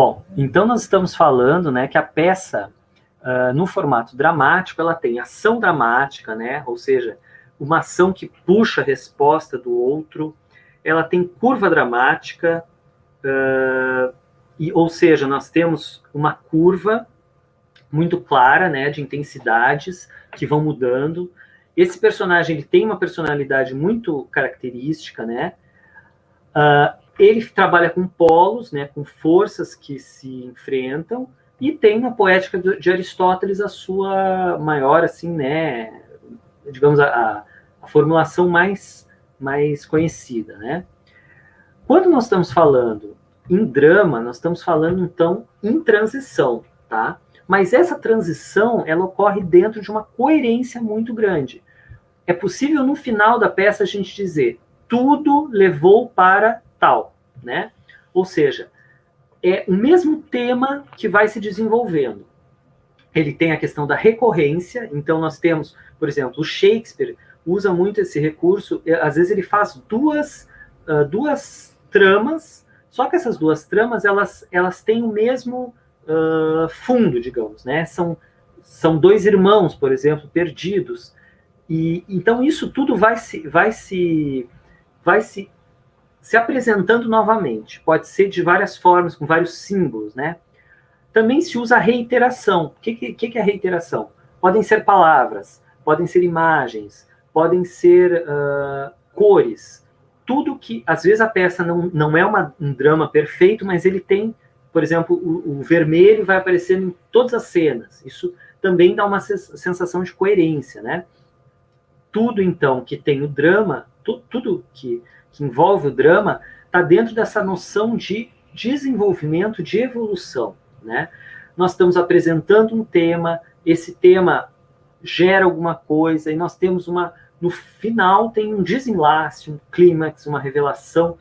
Bom, então nós estamos falando, né, que a peça, no formato dramático, ela tem ação dramática, né, ou seja, uma ação que puxa a resposta do outro, ela tem curva dramática, ou seja, nós temos uma curva muito clara, né, de intensidades que vão mudando. Esse personagem ele tem uma personalidade muito característica, né? Ele trabalha com polos, né, com forças que se enfrentam, e tem na poética de Aristóteles a sua maior, assim, né, digamos, a formulação mais conhecida, né? Quando nós estamos falando em drama, nós estamos falando, então, em transição, tá? Mas essa transição, ela ocorre dentro de uma coerência muito grande. É possível, no final da peça, a gente dizer tudo levou para tal, né? Ou seja, é o mesmo tema que vai se desenvolvendo. Ele tem a questão da recorrência, então nós temos, por exemplo, o Shakespeare usa muito esse recurso, às vezes ele faz duas tramas, só que essas duas tramas, elas têm o mesmo fundo, digamos, né? São dois irmãos, por exemplo, perdidos, e então isso tudo vai se apresentando novamente. Pode ser de várias formas, com vários símbolos, né? Também se usa a reiteração. O que é a reiteração? Podem ser palavras, podem ser imagens, podem ser cores. Tudo que, às vezes, a peça não é um drama perfeito, mas ele tem, por exemplo, o vermelho vai aparecendo em todas as cenas. Isso também dá uma sensação de coerência, né? Tudo, então, que tem o drama, tudo que envolve o drama, está dentro dessa noção de desenvolvimento, de evolução, né? Nós estamos apresentando um tema, esse tema gera alguma coisa, e nós temos no final tem um desenlace, um clímax, uma revelação.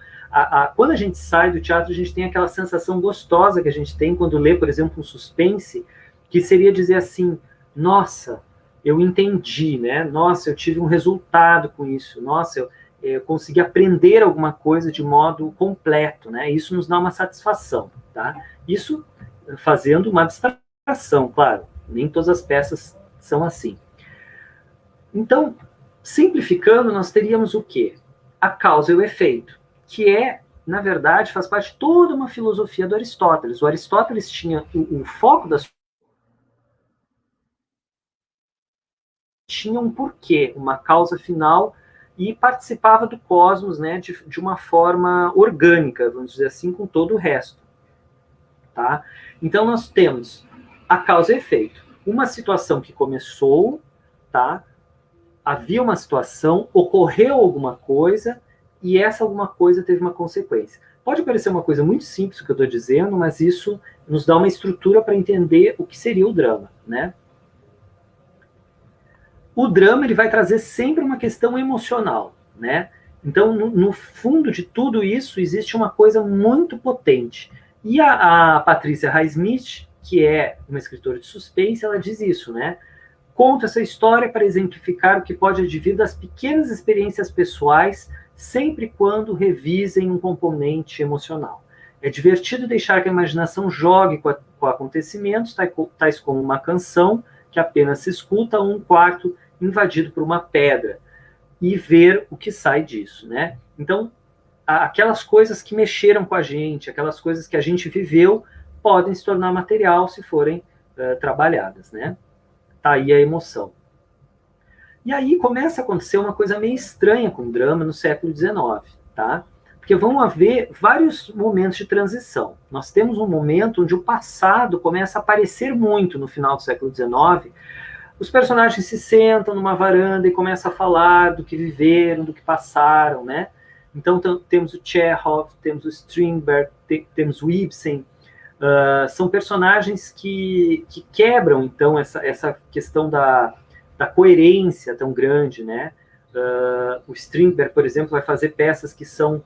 Quando a gente sai do teatro, a gente tem aquela sensação gostosa que a gente tem quando lê, por exemplo, um suspense, que seria dizer assim, nossa, eu entendi, né? Nossa, eu tive um resultado com isso. Nossa, eu consegui aprender alguma coisa de modo completo, né? Isso nos dá uma satisfação, tá? Isso fazendo uma abstração, claro. Nem todas as peças são assim. Então, simplificando, nós teríamos o quê? A causa e o efeito, que na verdade, faz parte de toda uma filosofia do Aristóteles. O Aristóteles tinha o foco da tinha um porquê, uma causa final, e participava do cosmos, né, de uma forma orgânica, vamos dizer assim, com todo o resto. Tá? Então, nós temos a causa e efeito. Uma situação que começou, tá? Havia uma situação, ocorreu alguma coisa, e essa alguma coisa teve uma consequência. Pode parecer uma coisa muito simples o que eu estou dizendo, mas isso nos dá uma estrutura para entender o que seria o drama, né? O drama ele vai trazer sempre uma questão emocional, né? Então, no fundo de tudo isso, existe uma coisa muito potente. E a Patrícia Highsmith, que é uma escritora de suspense, ela diz isso, né? Conta essa história para exemplificar o que pode advir das pequenas experiências pessoais, sempre quando revisem um componente emocional. É divertido deixar que a imaginação jogue com acontecimentos, tais como uma canção que apenas se escuta ou um quarto invadido por uma pedra, e ver o que sai disso, né? Então, aquelas coisas que mexeram com a gente, aquelas coisas que a gente viveu, podem se tornar material se forem trabalhadas, né? Tá aí a emoção. E aí começa a acontecer uma coisa meio estranha com o drama no século XIX, tá? Porque vão haver vários momentos de transição. Nós temos um momento onde o passado começa a aparecer muito no final do século XIX. Os personagens se sentam numa varanda e começam a falar do que viveram, do que passaram, né? Então temos o Chekhov, temos o Strindberg, temos o Ibsen. São personagens que quebram, então, essa questão da coerência tão grande, né? O Strindberg, por exemplo, vai fazer peças que são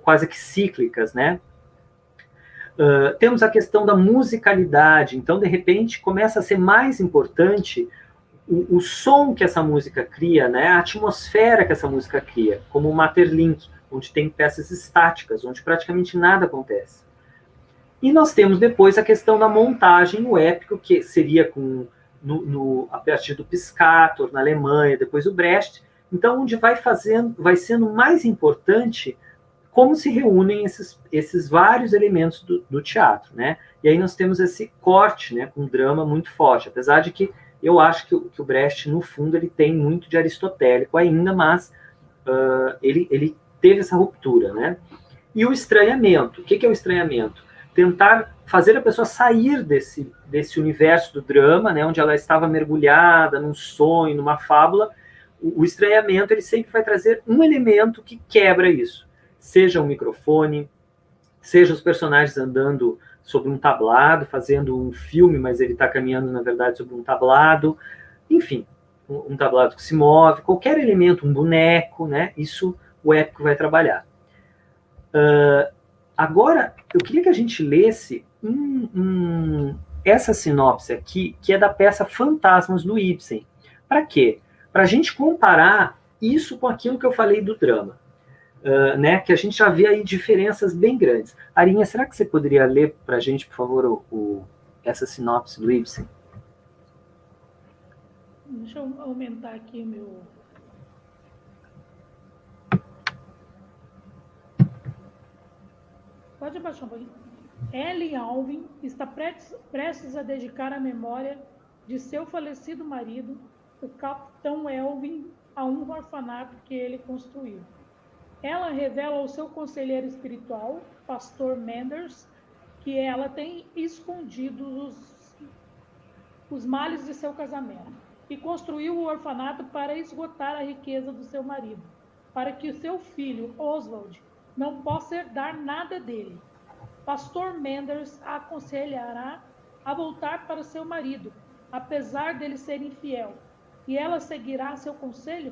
quase que cíclicas, né? Temos a questão da musicalidade, então, de repente, começa a ser mais importante o som que essa música cria, né? A atmosfera que essa música cria, como o Maeterlinck, onde tem peças estáticas, onde praticamente nada acontece. E nós temos depois a questão da montagem, o épico, que seria a partir do Piscator, na Alemanha, depois o Brecht. Então, onde vai sendo mais importante como se reúnem esses vários elementos do teatro, né? E aí nós temos esse corte, né, com um drama muito forte, apesar de que eu acho que o Brecht, no fundo, ele tem muito de aristotélico ainda, mas ele teve essa ruptura, né? E o estranhamento. O que é o estranhamento? Tentar fazer a pessoa sair desse universo do drama, né, onde ela estava mergulhada num sonho, numa fábula. O estranhamento, ele sempre vai trazer um elemento que quebra isso. Seja um microfone, seja os personagens andando sobre um tablado, fazendo um filme, mas ele está caminhando, na verdade, sobre um tablado. Enfim, um tablado que se move, qualquer elemento, um boneco, né? Isso o épico vai trabalhar. Agora, eu queria que a gente lesse essa sinopse aqui, que é da peça Fantasmas, do Ibsen. Para quê? Para a gente comparar isso com aquilo que eu falei do drama. Né, que a gente já vê aí diferenças bem grandes. Arinha, será que você poderia ler para a gente, por favor, essa sinopse do Ibsen? Deixa eu aumentar aqui o meu... Pode abaixar um pouquinho. Ellen Alvin está prestes a dedicar a memória de seu falecido marido, o Capitão Elvin, a um orfanato que ele construiu. Ela revela ao seu conselheiro espiritual, Pastor Manders, que ela tem escondido os males de seu casamento e construiu o orfanato para esgotar a riqueza do seu marido, para que o seu filho, Oswald, não possa herdar nada dele. Pastor Manders a aconselhará a voltar para seu marido, apesar dele ser infiel, e ela seguirá seu conselho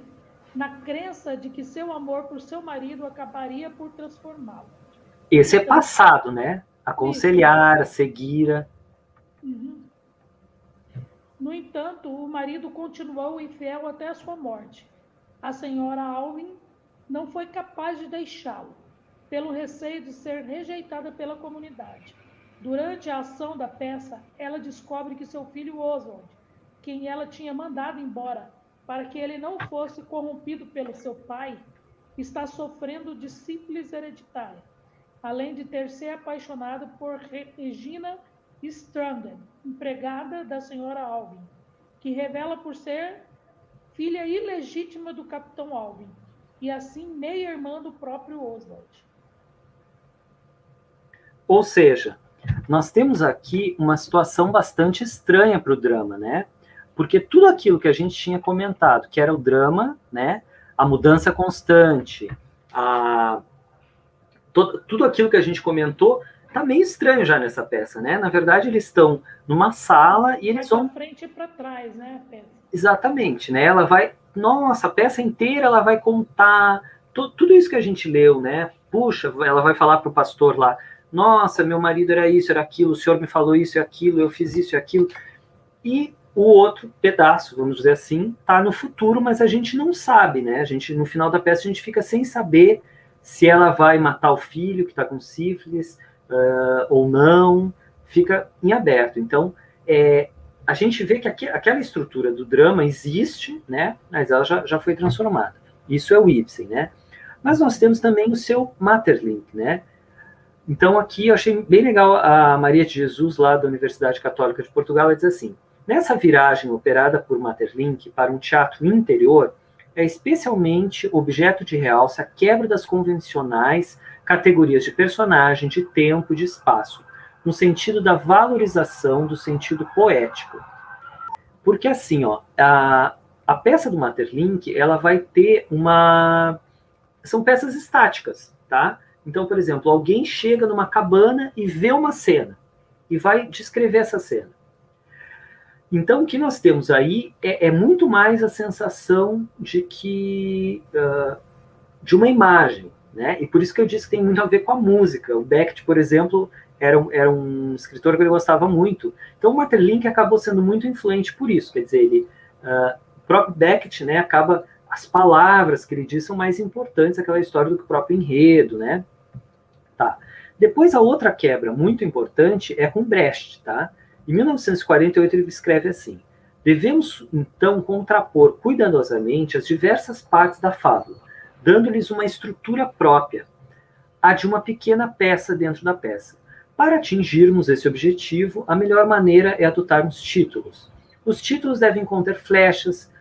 na crença de que seu amor por seu marido acabaria por transformá-lo. Esse é passado, né? Aconselhar, a seguir. Uhum. No entanto, o marido continuou infiel até a sua morte. A senhora Alvin não foi capaz de deixá-lo, pelo receio de ser rejeitada pela comunidade. Durante a ação da peça, ela descobre que seu filho Oswald, quem ela tinha mandado embora para que ele não fosse corrompido pelo seu pai, está sofrendo de sífilis hereditária, além de ter se apaixonado por Regina Stranden, empregada da senhora Alvin, que revela por ser filha ilegítima do capitão Alvin, e assim meia-irmã do próprio Oswald. Ou seja, nós temos aqui uma situação bastante estranha para o drama, né? Porque tudo aquilo que a gente tinha comentado, que era o drama, né? A mudança constante, tudo aquilo que a gente comentou, tá meio estranho já nessa peça, né? Na verdade, eles estão numa sala e eles vão... Para frente e para trás, né? A peça. Exatamente, né? Ela vai... Nossa, a peça inteira ela vai contar tudo isso que a gente leu, né? Puxa, ela vai falar para o pastor lá, nossa, meu marido era isso, era aquilo, o senhor me falou isso e aquilo, eu fiz isso e aquilo. E o outro pedaço, vamos dizer assim, está no futuro, mas a gente não sabe, né? A gente, no final da peça, a gente fica sem saber se ela vai matar o filho que está com sífilis ou não, fica em aberto. Então, a gente vê que aquela estrutura do drama existe, né? Mas ela já foi transformada. Isso é o Ibsen, né? Mas nós temos também o seu Maeterlinck, né? Então, aqui eu achei bem legal a Maria de Jesus, lá da Universidade Católica de Portugal, ela diz assim: nessa viragem operada por Maeterlinck para um teatro interior, é especialmente objeto de realce a quebra das convencionais categorias de personagem, de tempo e de espaço, no sentido da valorização do sentido poético. Porque assim, ó, a peça do Maeterlinck, ela vai ter uma... São peças estáticas, tá? Então, por exemplo, alguém chega numa cabana e vê uma cena e vai descrever essa cena. Então, o que nós temos aí é muito mais a sensação de que de uma imagem, né? E por isso que eu disse que tem muito a ver com a música. O Beckett, por exemplo, era um escritor que ele gostava muito. Então, o Maeterlinck acabou sendo muito influente por isso. Quer dizer, o próprio Beckett, né, acaba... As palavras que ele diz são mais importantes aquela história do que o próprio enredo, né? Tá. Depois, a outra quebra muito importante é com Brecht, tá? Em 1948, ele escreve assim: devemos, então, contrapor cuidadosamente as diversas partes da fábula, dando-lhes uma estrutura própria, a de uma pequena peça dentro da peça. Para atingirmos esse objetivo, a melhor maneira é adotarmos títulos. Os títulos devem conter flechas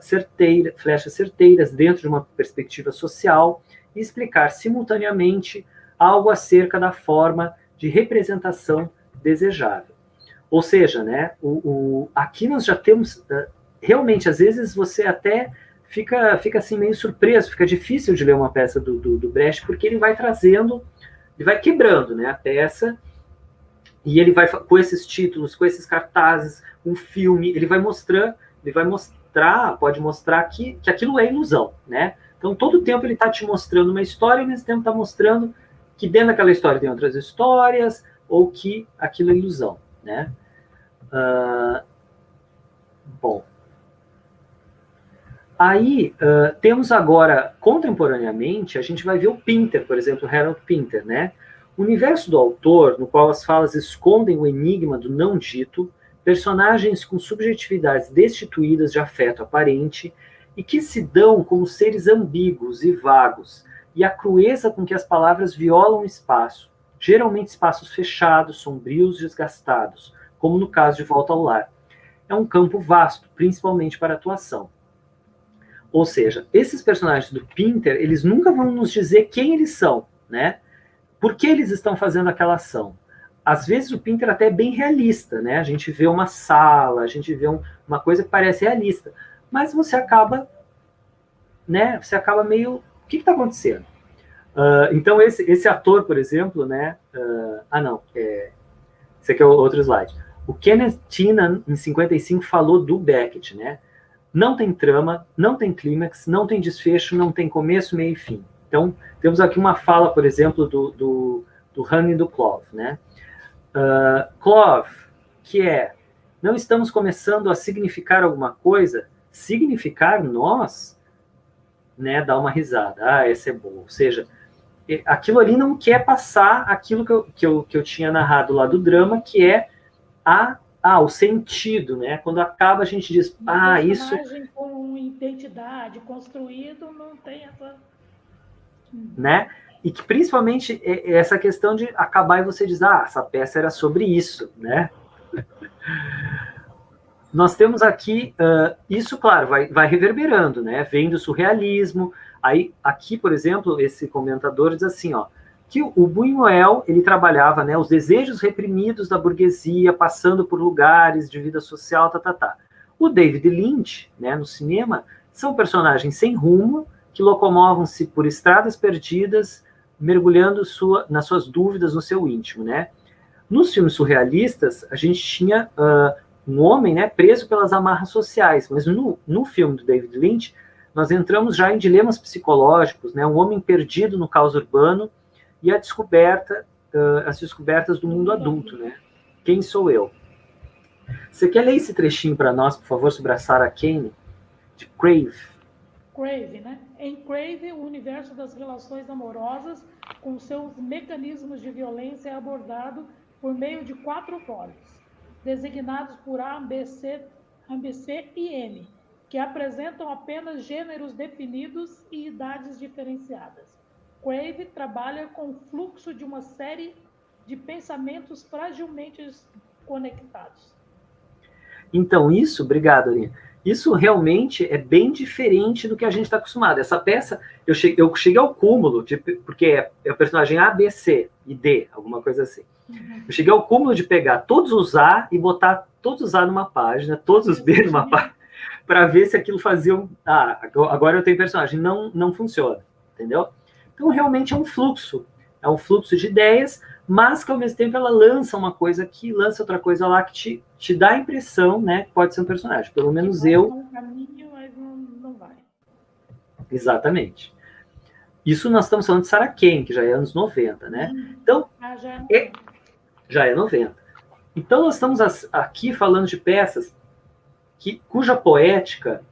certeiras dentro de uma perspectiva social e explicar simultaneamente algo acerca da forma de representação desejável. Ou seja, né, aqui nós já temos, realmente, às vezes você até fica assim meio surpreso, fica difícil de ler uma peça do Brecht, porque ele vai trazendo, ele vai quebrando, né, a peça, e ele vai, com esses títulos, com esses cartazes, um filme, ele vai mostrar, pode mostrar que aquilo é ilusão, né? Então, todo o tempo ele está te mostrando uma história, e ao mesmo tempo está mostrando que dentro daquela história tem outras histórias, ou que aquilo é ilusão, né? Bom. Aí, temos agora, contemporaneamente, a gente vai ver o Pinter, por exemplo, Harold Pinter, né? O universo do autor, no qual as falas escondem o enigma do não dito, personagens com subjetividades destituídas de afeto aparente e que se dão como seres ambíguos e vagos, e a crueza com que as palavras violam o espaço, geralmente espaços fechados, sombrios, desgastados, como no caso de Volta ao Lar. É um campo vasto, principalmente para a atuação. Ou seja, esses personagens do Pinter, eles nunca vão nos dizer quem eles são, né? Por que eles estão fazendo aquela ação? Às vezes o Pinter até é bem realista, né? A gente vê uma sala, a gente vê uma coisa que parece realista, mas você acaba, né? Você acaba meio, o que está acontecendo? Então esse ator, por exemplo, né? Esse aqui é outro slide. O Kenneth Tynan, em 55, falou do Beckett, né? Não tem trama, não tem clímax, não tem desfecho, não tem começo, meio e fim. Então, temos aqui uma fala, por exemplo, do Han e do Clove, né? Clove, que é, não estamos começando a significar alguma coisa? Significar nós, né? Dá uma risada. Essa é boa. Ou seja, aquilo ali não quer passar aquilo que eu tinha narrado lá do drama, que é o sentido, né? Quando acaba, a gente diz, isso... O personagem com identidade construído não tem essa... Né? E que principalmente essa questão de acabar e você diz, essa peça era sobre isso, né? Nós temos aqui, isso, claro, vai reverberando, né? Vem do surrealismo. Aí, aqui, por exemplo, esse comentador diz assim, que o Buñuel, ele trabalhava, né, os desejos reprimidos da burguesia, passando por lugares de vida social, O David Lynch, né, no cinema, são personagens sem rumo, que locomovam-se por estradas perdidas, mergulhando nas suas dúvidas no seu íntimo, né? Nos filmes surrealistas, a gente tinha um homem, né, preso pelas amarras sociais, mas no filme do David Lynch, nós entramos já em dilemas psicológicos, né? Um homem perdido no caos urbano e as descobertas do mundo adulto, né? Quem sou eu? Você quer ler esse trechinho para nós, por favor, sobre a Sarah Kane, de Crave? Crave, né? Em Crave, o universo das relações amorosas, com seus mecanismos de violência, é abordado por meio de 4 fóruns, designados por A, B, C e M, que apresentam apenas gêneros definidos e idades diferenciadas. Crave trabalha com o fluxo de uma série de pensamentos fragilmente conectados. Então, obrigado, Aninha. Isso realmente é bem diferente do que a gente está acostumado. Essa peça, eu cheguei ao cúmulo, porque é o personagem A, B, C e D, alguma coisa assim. Eu cheguei ao cúmulo de pegar todos os A e botar todos os A numa página, todos os B numa página, para ver se aquilo fazia agora eu tenho personagem. Não funciona, entendeu? Então, realmente é um fluxo de ideias, mas que ao mesmo tempo ela lança uma coisa aqui, lança outra coisa lá, que te dá a impressão, né, que pode ser um personagem. Pelo menos eu... Um caminho, mas não vai. Exatamente. Isso nós estamos falando de Sarah Kane, que já é anos 90, né? Então, já é 90. Então, nós estamos aqui falando de peças cuja poética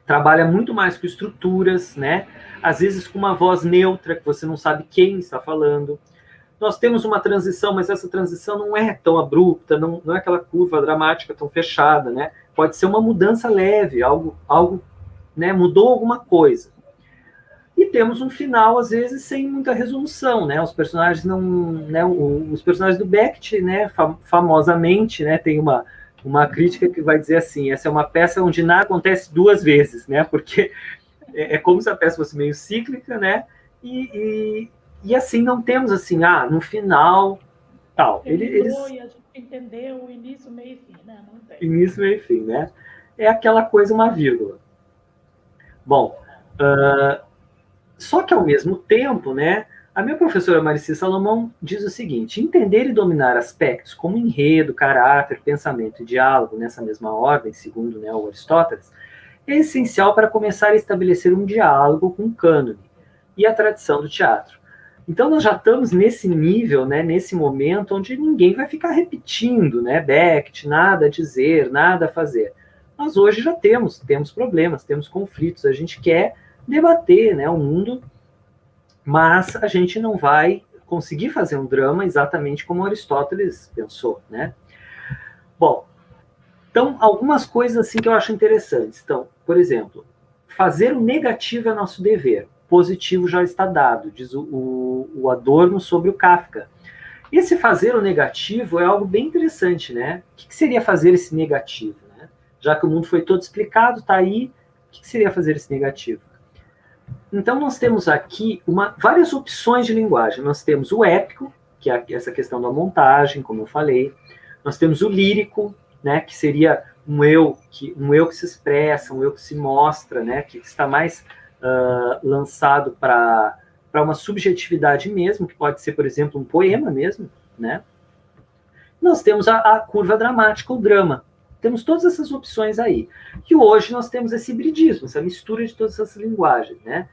trabalha muito mais com estruturas, né? Às vezes com uma voz neutra, que você não sabe quem está falando. nós temos uma transição, mas essa transição não é tão abrupta, não é aquela curva dramática tão fechada, né? Pode ser uma mudança leve, algo né, mudou alguma coisa. E temos um final, às vezes, sem muita resolução, né? Os personagens não... Né, os personagens do Beckett, né, famosamente, né, tem uma crítica que vai dizer assim, essa é uma peça onde nada acontece duas vezes, né? Porque é como se a peça fosse meio cíclica, né? E assim, não temos assim, no final, tal. Eles... E a gente entendeu o início, meio e fim, né? Não tem. Início, meio e fim, né? É aquela coisa, uma vírgula. Bom, só que ao mesmo tempo, né, a minha professora Marici Salomão diz o seguinte: entender e dominar aspectos como enredo, caráter, pensamento e diálogo nessa mesma ordem, segundo, né, o Aristóteles, é essencial para começar a estabelecer um diálogo com o cânone e a tradição do teatro. Então nós já estamos nesse nível, né, nesse momento onde ninguém vai ficar repetindo, né, Beckett, nada a dizer, nada a fazer. Nós hoje já temos problemas, temos conflitos, a gente quer debater, né, o mundo, mas a gente não vai conseguir fazer um drama exatamente como Aristóteles pensou, né? Bom, então algumas coisas assim que eu acho interessantes. Então, por exemplo, fazer o negativo é nosso dever, positivo já está dado, diz o Adorno sobre o Kafka. Esse fazer o negativo é algo bem interessante, né? O que seria fazer esse negativo, né? Já que o mundo foi todo explicado, está aí, o que seria fazer esse negativo? Então, nós temos aqui várias opções de linguagem. Nós temos o épico, que é essa questão da montagem, como eu falei. Nós temos o lírico, né, que seria um eu que se expressa, um eu que se mostra, né, que está mais lançado para uma subjetividade mesmo, que pode ser, por exemplo, um poema mesmo, né? Nós temos a curva dramática, o drama. Temos todas essas opções aí. E hoje nós temos esse hibridismo, essa mistura de todas essas linguagens, né?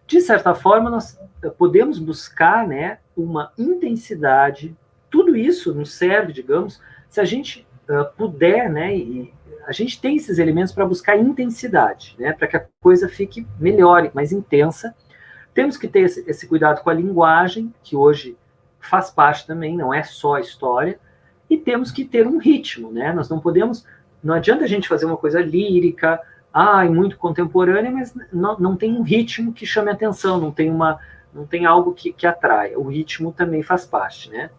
De certa forma, nós podemos buscar, né, uma intensidade. Tudo isso nos serve, digamos, se a gente puder, né, e a gente tem esses elementos para buscar intensidade, né, para que a coisa fique melhor, mais intensa. Temos que ter esse cuidado com a linguagem, que hoje faz parte também, não é só a história, e temos que ter um ritmo, né? Nós não adianta a gente fazer uma coisa lírica, muito contemporânea, mas não tem um ritmo que chame a atenção, não tem algo que atraia. O ritmo também faz parte, né?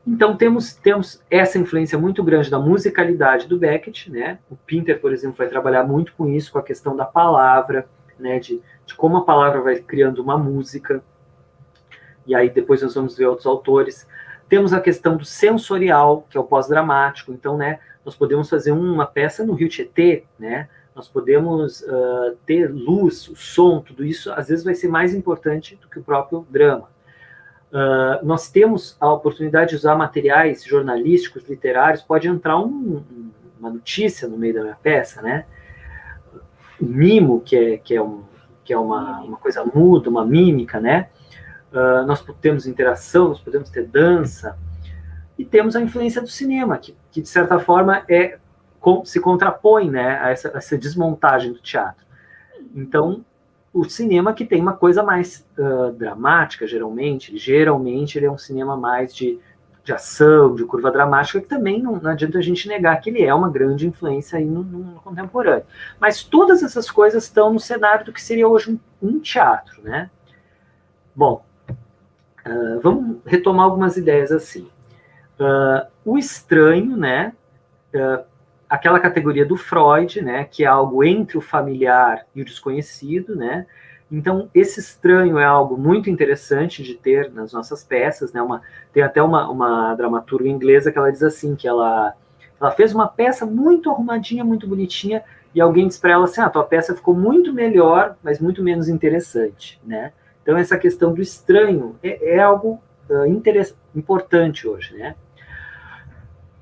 Então temos essa influência muito grande da musicalidade do Beckett, né? O Pinter, por exemplo, vai trabalhar muito com isso, com a questão da palavra, né? De como a palavra vai criando uma música. E aí depois nós vamos ver outros autores. Temos a questão do sensorial, que é o pós-dramático. Então, né, nós podemos fazer uma peça no Rio Tietê, né? Nós podemos ter luz, o som, tudo isso, às vezes vai ser mais importante do que o próprio drama. Nós temos a oportunidade de usar materiais jornalísticos, literários, pode entrar uma notícia no meio da minha peça, né? O mimo, que é uma coisa muda, uma mímica, né? Nós temos interação, nós podemos ter dança, e temos a influência do cinema, que de certa forma se contrapõe, né, a essa desmontagem do teatro. Então, o cinema que tem uma coisa mais dramática, geralmente ele é um cinema mais de ação, de curva dramática, que também não adianta a gente negar que ele é uma grande influência aí no contemporâneo. Mas todas essas coisas estão no cenário do que seria hoje um teatro, né? Bom, vamos retomar algumas ideias assim. O estranho, né? Aquela categoria do Freud, né? Que é algo entre o familiar e o desconhecido, né? Então, esse estranho é algo muito interessante de ter nas nossas peças, né? Tem até uma dramaturga inglesa que ela diz assim, que ela fez uma peça muito arrumadinha, muito bonitinha, e alguém diz para ela assim, tua peça ficou muito melhor, mas muito menos interessante, né? Então, essa questão do estranho é algo importante hoje, né?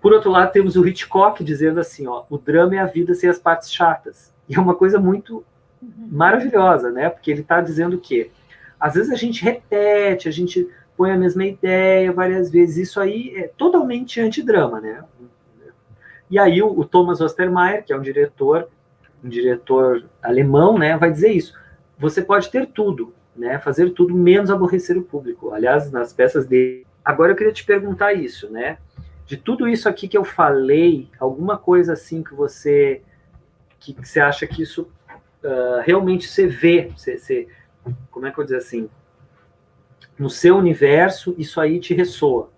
Por outro lado, temos o Hitchcock dizendo assim, o drama é a vida sem as partes chatas. E é uma coisa muito maravilhosa, né? Porque ele está dizendo que às vezes a gente repete, a gente põe a mesma ideia várias vezes. Isso aí é totalmente antidrama, né? E aí o Thomas Ostermayer, que é um diretor alemão, né, vai dizer isso. Você pode ter tudo, né? Fazer tudo menos aborrecer o público. Aliás, nas peças dele, agora eu queria te perguntar isso, né? De tudo isso aqui que eu falei, alguma coisa assim que você acha que isso realmente você vê, como é que eu vou dizer assim, no seu universo, isso aí te ressoa?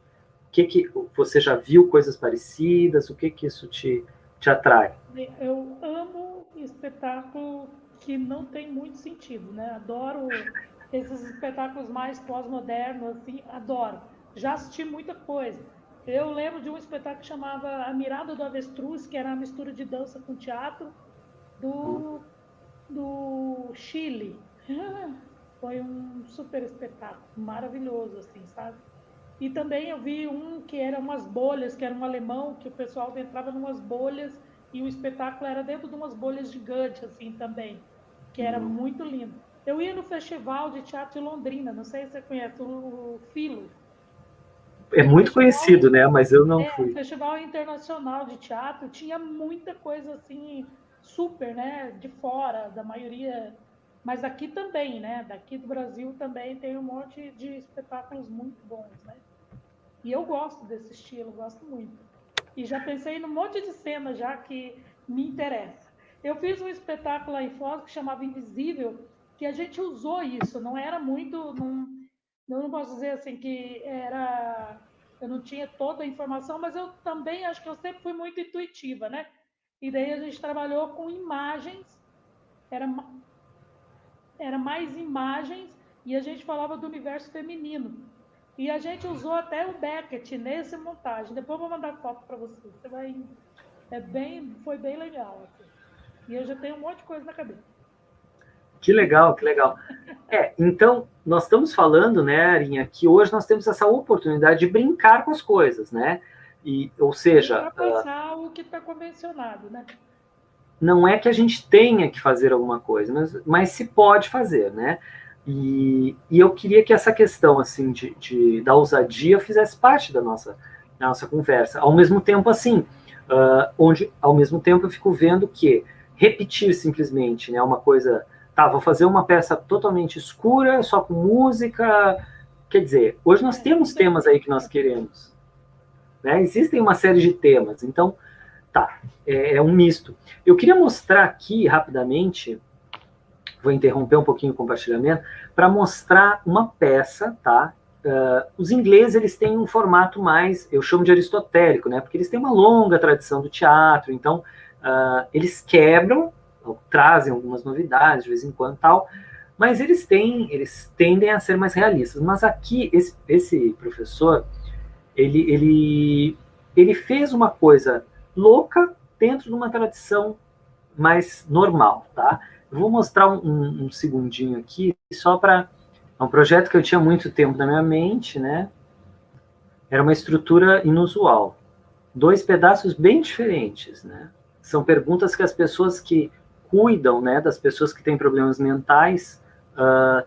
O que você já viu coisas parecidas? O que isso te atrai? Eu amo espetáculo que não tem muito sentido, né? Adoro esses espetáculos mais pós-modernos, assim, adoro. Já assisti muita coisa. Eu lembro de um espetáculo que chamava A Mirada do Avestruz, que era uma mistura de dança com teatro do, do Chile. Foi um super espetáculo, maravilhoso, assim, sabe? E também eu vi um que era umas bolhas, que era um alemão, que o pessoal entrava em umas bolhas e o espetáculo era dentro de umas bolhas gigantes, assim, também, que era muito lindo. Eu ia no Festival de Teatro de Londrina, não sei se você conhece, o Filo. É muito conhecido, né? Mas eu não O fui. Festival Internacional de Teatro tinha muita coisa, assim, super, né, de fora, da maioria, mas aqui também, né, daqui do Brasil também tem um monte de espetáculos muito bons, né? E eu gosto desse estilo, gosto muito. E já pensei num monte de cena já que me interessa. Eu fiz um espetáculo lá em Foz que chamava Invisível, que a gente usou isso, não era muito, eu não posso dizer assim que era, eu não tinha toda a informação, mas eu também acho que eu sempre fui muito intuitiva, né? E daí a gente trabalhou com imagens, era, era mais imagens, e a gente falava do universo feminino. E a gente usou até o Beckett nessa montagem. Depois eu vou mandar foto para você. Você vai. Foi bem legal. Assim. E eu já tenho um monte de coisa na cabeça. Que legal, que legal. Então, nós estamos falando, né, Arinha, que hoje nós temos essa oportunidade de brincar com as coisas, né? Ou seja, ultrapassar o que está convencionado, né? não é que a gente tenha que fazer alguma coisa, mas se pode fazer, né? E eu queria que essa questão, assim, da ousadia fizesse parte da nossa conversa. Ao mesmo tempo, assim, onde, ao mesmo tempo, eu fico vendo que repetir simplesmente, né, uma coisa, tá, vou fazer uma peça totalmente escura, só com música, quer dizer, hoje nós temos temas aí que nós queremos, né? Existem uma série de temas, então, tá, é um misto. Eu queria mostrar aqui, rapidamente, vou interromper um pouquinho o compartilhamento, para mostrar uma peça, tá? Os ingleses, eles têm um formato mais, eu chamo de aristotélico, né? Porque eles têm uma longa tradição do teatro, então eles quebram, trazem algumas novidades de vez em quando tal, mas eles tendem a ser mais realistas. Mas aqui, esse professor, ele fez uma coisa louca dentro de uma tradição mais normal, tá? Eu vou mostrar um segundinho aqui, só para... É um projeto que eu tinha muito tempo na minha mente, né? Era uma estrutura inusual. 2 pedaços bem diferentes, né? São perguntas que as pessoas que cuidam, né, das pessoas que têm problemas mentais,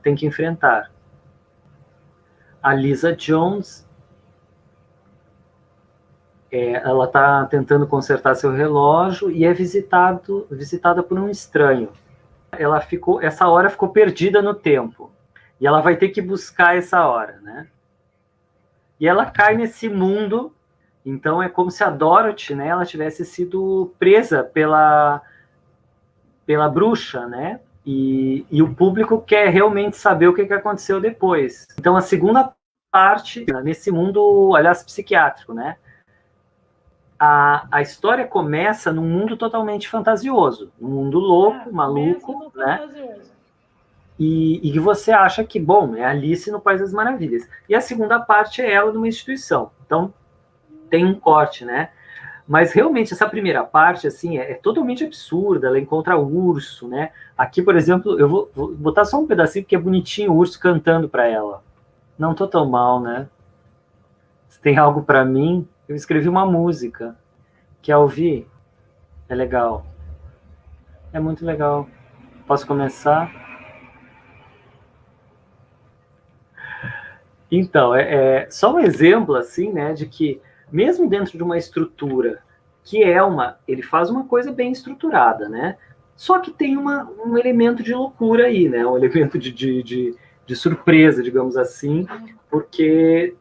têm que enfrentar. A Lisa Jones, ela está tentando consertar seu relógio e é visitada por um estranho. Essa hora ficou perdida no tempo. E ela vai ter que buscar essa hora, né? E ela cai nesse mundo, então é como se a Dorothy, né, ela tivesse sido presa pela bruxa, né? E o público quer realmente saber o que aconteceu depois. Então a segunda parte, nesse mundo, aliás, psiquiátrico, né? A história começa num mundo totalmente fantasioso, um mundo louco, maluco, né? Fantasioso. E você acha que, bom, é Alice no País das Maravilhas. E a segunda parte é ela numa instituição. Então, tem um corte, né? Mas realmente essa primeira parte, assim, é totalmente absurda. Ela encontra o urso, né? Aqui, por exemplo, eu vou botar só um pedacinho porque é bonitinho o urso cantando para ela. Não tô tão mal, né? Se tem algo para mim, eu escrevi uma música. Quer ouvir? É legal. É muito legal. Posso começar? Então, só um exemplo, assim, né, de que mesmo dentro de uma estrutura que ele faz uma coisa bem estruturada, né, só que tem um elemento de loucura aí, né, um elemento de surpresa, digamos assim, porque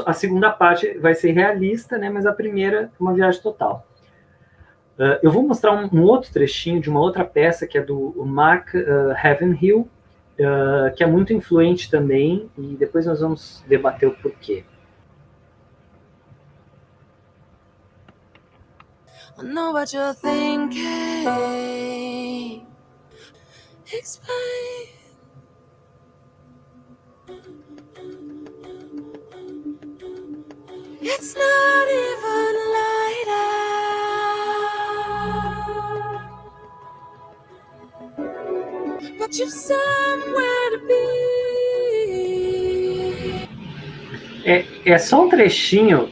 A segunda parte vai ser realista, né, mas a primeira é uma viagem total. Eu vou mostrar um outro trechinho de uma outra peça, que é do Mark Ravenhill, que é muito influente também, e depois nós vamos debater o porquê. I know what you're thinking. Explain. It's not even light out, but you've somewhere to be. É só um trechinho,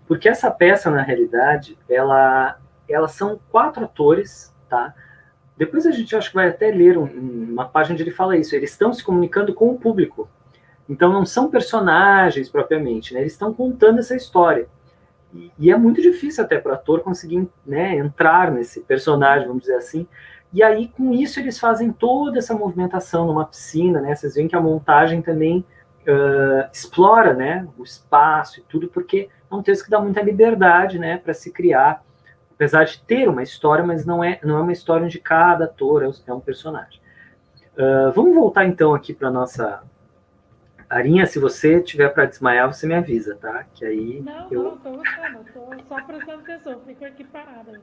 porque essa peça, na realidade, elas são 4 atores, tá? Depois a gente acho que vai até ler uma página onde ele fala isso. Eles estão se comunicando com o público. Então não são personagens propriamente, né? Eles estão contando essa história. E é muito difícil até para o ator conseguir, né, entrar nesse personagem, vamos dizer assim. E aí, com isso, eles fazem toda essa movimentação numa piscina, né? Vocês veem que a montagem também explora, né, o espaço e tudo, porque é um texto que dá muita liberdade, né, para se criar, apesar de ter uma história, mas não é uma história onde cada ator é um personagem. Vamos voltar então aqui para nossa Arinha. Se você tiver para desmaiar, você me avisa, tá? Que aí não, tô gostando, tô só prestando atenção, fico aqui parada.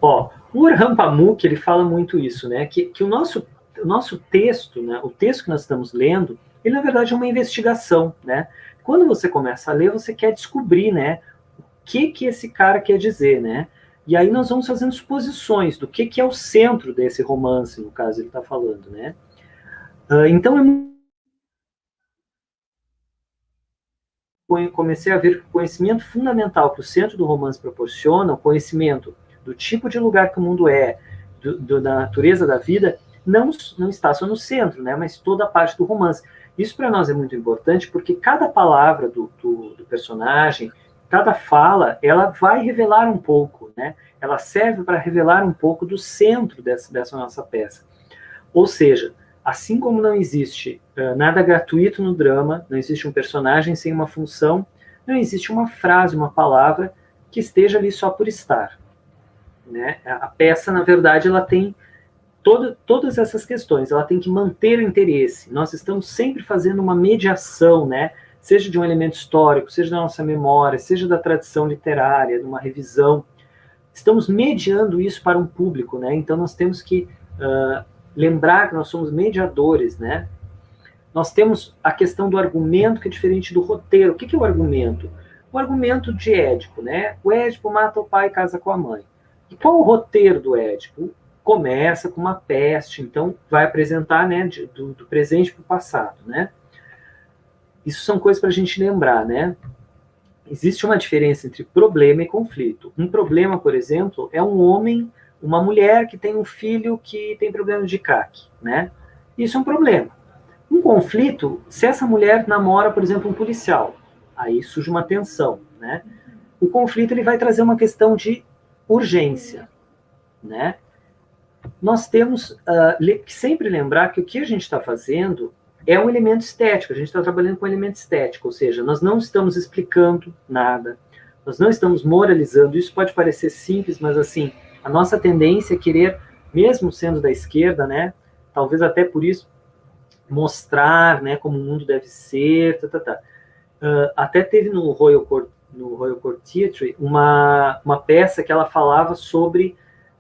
Ó, o Orhan Pamuk, ele fala muito isso, né? Que o nosso texto, né? O texto que nós estamos lendo, ele na verdade é uma investigação, né? Quando você começa a ler, você quer descobrir, né? O que esse cara quer dizer, né? E aí nós vamos fazendo suposições do que é o centro desse romance, no caso ele está falando, né? Então comecei a ver que o conhecimento fundamental que o centro do romance proporciona, o conhecimento do tipo de lugar que o mundo é, da natureza da vida, não está só no centro, né, mas toda a parte do romance. Isso para nós é muito importante, porque cada palavra do personagem, cada fala, ela vai revelar um pouco, né? Ela serve para revelar um pouco do centro dessa nossa peça. Ou seja, assim como não existe nada gratuito no drama, não existe um personagem sem uma função, não existe uma frase, uma palavra que esteja ali só por estar, né? A peça, na verdade, ela tem todas essas questões, ela tem que manter o interesse. Nós estamos sempre fazendo uma mediação, né? Seja de um elemento histórico, seja da nossa memória, seja da tradição literária, de uma revisão. Estamos mediando isso para um público, né? Então nós temos que lembrar que nós somos mediadores, né? Nós temos a questão do argumento, que é diferente do roteiro. O que é o argumento? O argumento de Édipo, né? O Édipo mata o pai e casa com a mãe. E qual o roteiro do Édipo? Começa com uma peste, então vai apresentar, né, do presente para o passado, né? Isso são coisas para a gente lembrar, né? Existe uma diferença entre problema e conflito. Um problema, por exemplo, é um homem, uma mulher que tem um filho que tem problema de crack, né? Isso é um problema. Um conflito, se essa mulher namora, por exemplo, um policial, aí surge uma tensão, né? O conflito ele vai trazer uma questão de urgência, né? Nós temos que sempre lembrar que o que a gente está fazendo é um elemento estético, a gente está trabalhando com um elemento estético, ou seja, nós não estamos explicando nada, nós não estamos moralizando. Isso pode parecer simples, mas assim, a nossa tendência é querer, mesmo sendo da esquerda, né, talvez até por isso, mostrar, né, como o mundo deve ser, até teve no Royal Court Theatre uma peça que ela falava sobre,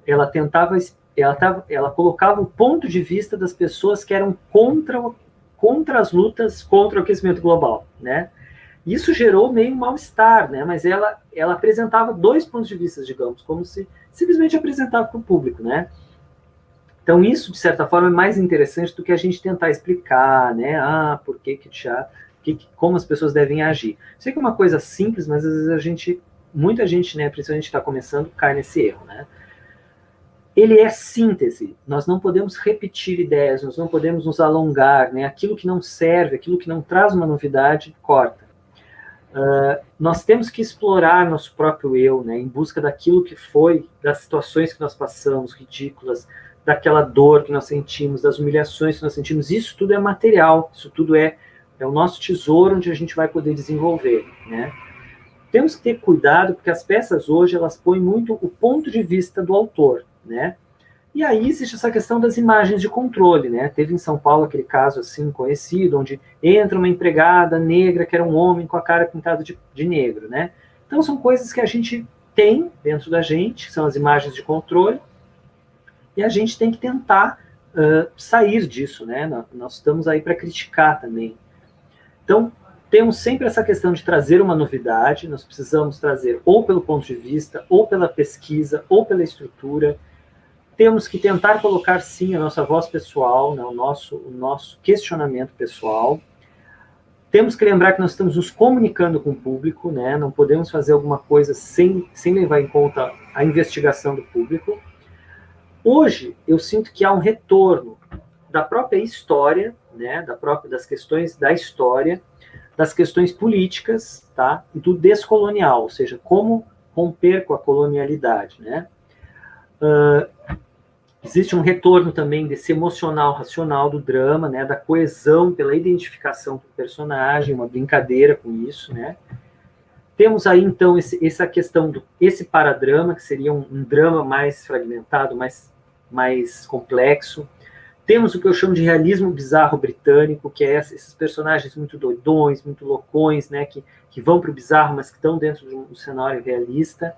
ela colocava o ponto de vista das pessoas que eram contra as lutas contra o aquecimento global, né? Isso gerou meio mal-estar, né? Mas ela apresentava 2 pontos de vista, digamos, como se simplesmente apresentava para o público, né? Então isso, de certa forma, é mais interessante do que a gente tentar explicar, né? Por que como as pessoas devem agir. Sei que é uma coisa simples, mas às vezes muita gente, né, principalmente está começando, cai nesse erro, né? Ele é síntese, nós não podemos repetir ideias, nós não podemos nos alongar, né? Aquilo que não serve, aquilo que não traz uma novidade, corta. Nós temos que explorar nosso próprio eu, né? Em busca daquilo que foi, das situações que nós passamos, ridículas, daquela dor que nós sentimos, das humilhações que nós sentimos. Isso tudo é material, isso tudo é é o nosso tesouro onde a gente vai poder desenvolver, né? Temos que ter cuidado, porque as peças hoje, elas põem muito o ponto de vista do autor, né? E aí existe essa questão das imagens de controle, né? Teve em São Paulo aquele caso assim conhecido, onde entra uma empregada negra que era um homem com a cara pintada de negro, né? Então são coisas que a gente tem dentro da gente, são as imagens de controle, e a gente tem que tentar sair disso, né? Nós estamos aí para criticar também. Então, temos sempre essa questão de trazer uma novidade, nós precisamos trazer ou pelo ponto de vista, ou pela pesquisa, ou pela estrutura. Temos que tentar colocar, sim, a nossa voz pessoal, né, o nosso questionamento pessoal. Temos que lembrar que nós estamos nos comunicando com o público, né? Não podemos fazer alguma coisa sem levar em conta a investigação do público. Hoje, eu sinto que há um retorno da própria história, né? Das questões da história, das questões políticas, tá? E do descolonial, ou seja, como romper com a colonialidade, né? Existe um retorno também desse emocional racional do drama, né, da coesão pela identificação com o personagem, uma brincadeira com isso, né. Temos aí, então, essa questão esse paradrama, que seria um drama mais fragmentado, mais complexo. Temos o que eu chamo de realismo bizarro britânico, que é esses personagens muito doidões, muito loucões, né, que vão para o bizarro, mas que estão dentro de um cenário realista.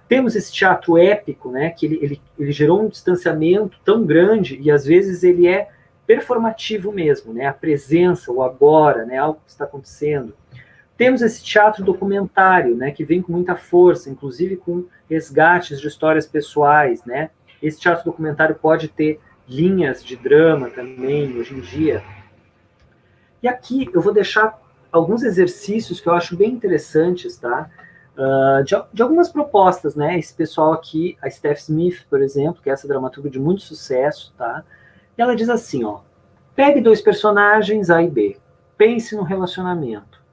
Temos esse teatro épico, né, que ele gerou um distanciamento tão grande, e às vezes ele é performativo mesmo, né, a presença, o agora, né, algo que está acontecendo. Temos esse teatro documentário, né, que vem com muita força, inclusive com resgates de histórias pessoais, né. Esse teatro documentário pode ter linhas de drama também, hoje em dia. E aqui eu vou deixar alguns exercícios que eu acho bem interessantes, tá? De algumas propostas, né? Esse pessoal aqui, a Steph Smith, por exemplo, que é essa dramaturga de muito sucesso, tá? E ela diz assim, ó, pegue 2 personagens, A e B, pense no relacionamento,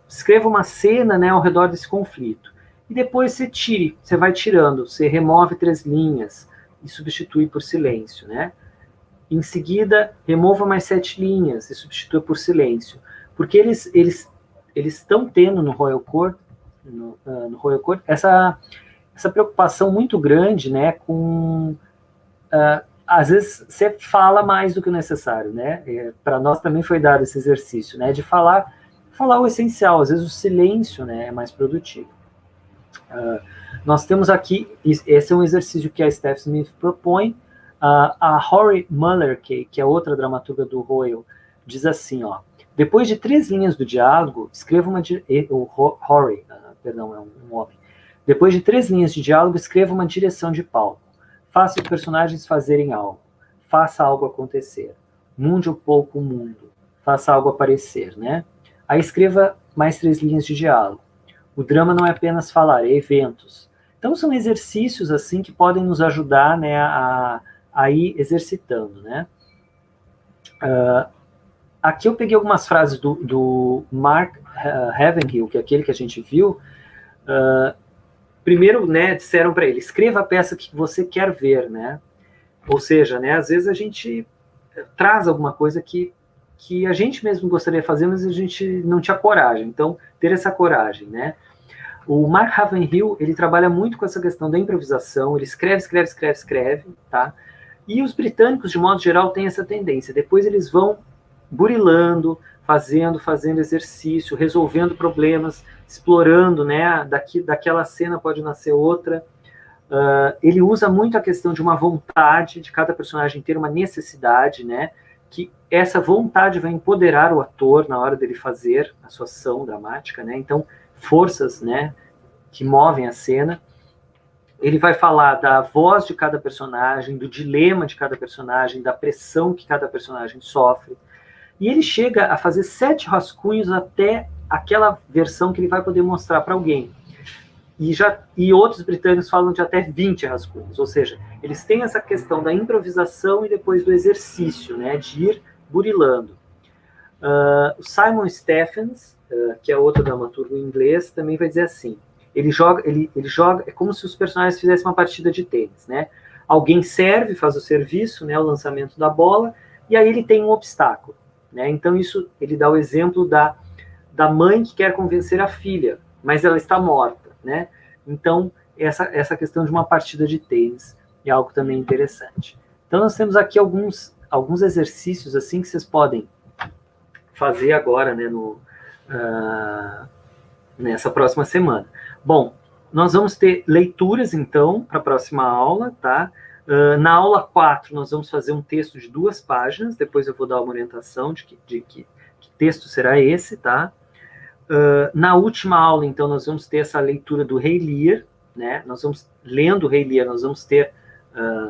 escreva uma cena, né, ao redor desse conflito, e depois você vai tirando, você remove 3 linhas e substitui por silêncio, né? Em seguida, remova mais 7 linhas e substitua por silêncio, porque eles estão tendo no Royal Court essa preocupação muito grande, né, com às vezes você fala mais do que o necessário, né? Para nós também foi dado esse exercício, né, de falar o essencial. Às vezes o silêncio, né, é mais produtivo. Nós temos aqui, esse é um exercício que a Steph Smith propõe. A Rory Muller, que é outra dramaturga do Royal, diz assim, ó, depois de 3 linhas do diálogo, escreva Rory, perdão, é um homem. Depois de 3 linhas de diálogo, escreva uma direção de palco. Faça os personagens fazerem algo. Faça algo acontecer. Mude um pouco o mundo. Faça algo aparecer, né? Aí escreva mais 3 linhas de diálogo. O drama não é apenas falar, é eventos. Então são exercícios assim que podem nos ajudar, né, a ir exercitando, né? Aqui eu peguei algumas frases do Mark Ravenhill, que é aquele que a gente viu. Primeiro, né, disseram para ele, escreva a peça que você quer ver, né? Ou seja, né, às vezes a gente traz alguma coisa que a gente mesmo gostaria de fazer, mas a gente não tinha coragem. Então, ter essa coragem, né? O Mark Ravenhill, ele trabalha muito com essa questão da improvisação, ele escreve, tá? E os britânicos, de modo geral, têm essa tendência. Depois eles vão burilando, fazendo exercício, resolvendo problemas, explorando, né? Daquela cena pode nascer outra. Ele usa muito a questão de uma vontade, de cada personagem ter uma necessidade, né? Que essa vontade vai empoderar o ator na hora dele fazer a sua ação dramática, né? Então, forças, né, que movem a cena. Ele vai falar da voz de cada personagem, do dilema de cada personagem, da pressão que cada personagem sofre. E ele chega a fazer 7 rascunhos até aquela versão que ele vai poder mostrar para alguém. E outros britânicos falam de até 20 rascunhos, ou seja, eles têm essa questão da improvisação e depois do exercício, né, de ir burilando. O Simon Stephens, que é outro dramaturgo inglês, também vai dizer assim, ele joga, é como se os personagens fizessem uma partida de tênis, né? Alguém serve, faz o serviço, né, o lançamento da bola, e aí ele tem um obstáculo. né? Então isso, ele dá o exemplo da mãe que quer convencer a filha, mas ela está morta, né? Então essa questão de uma partida de tênis é algo também interessante. Então nós temos aqui alguns exercícios assim que vocês podem fazer agora, né, nessa próxima semana. Bom, nós vamos ter leituras, então, para a próxima aula, tá? Na aula 4, nós vamos fazer um texto de 2 páginas, depois eu vou dar uma orientação de que texto será esse, tá? Na última aula, então, nós vamos ter essa leitura do Rei Lear, né? Nós vamos, lendo o Rei Lear, nós vamos ter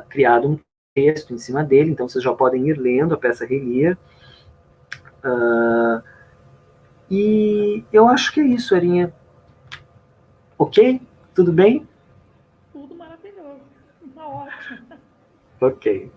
criado um texto em cima dele, então vocês já podem ir lendo a peça Rei Lear. E eu acho que é isso, Arinha. Ok? Tudo bem? Tudo maravilhoso. Tá ótimo. Ok.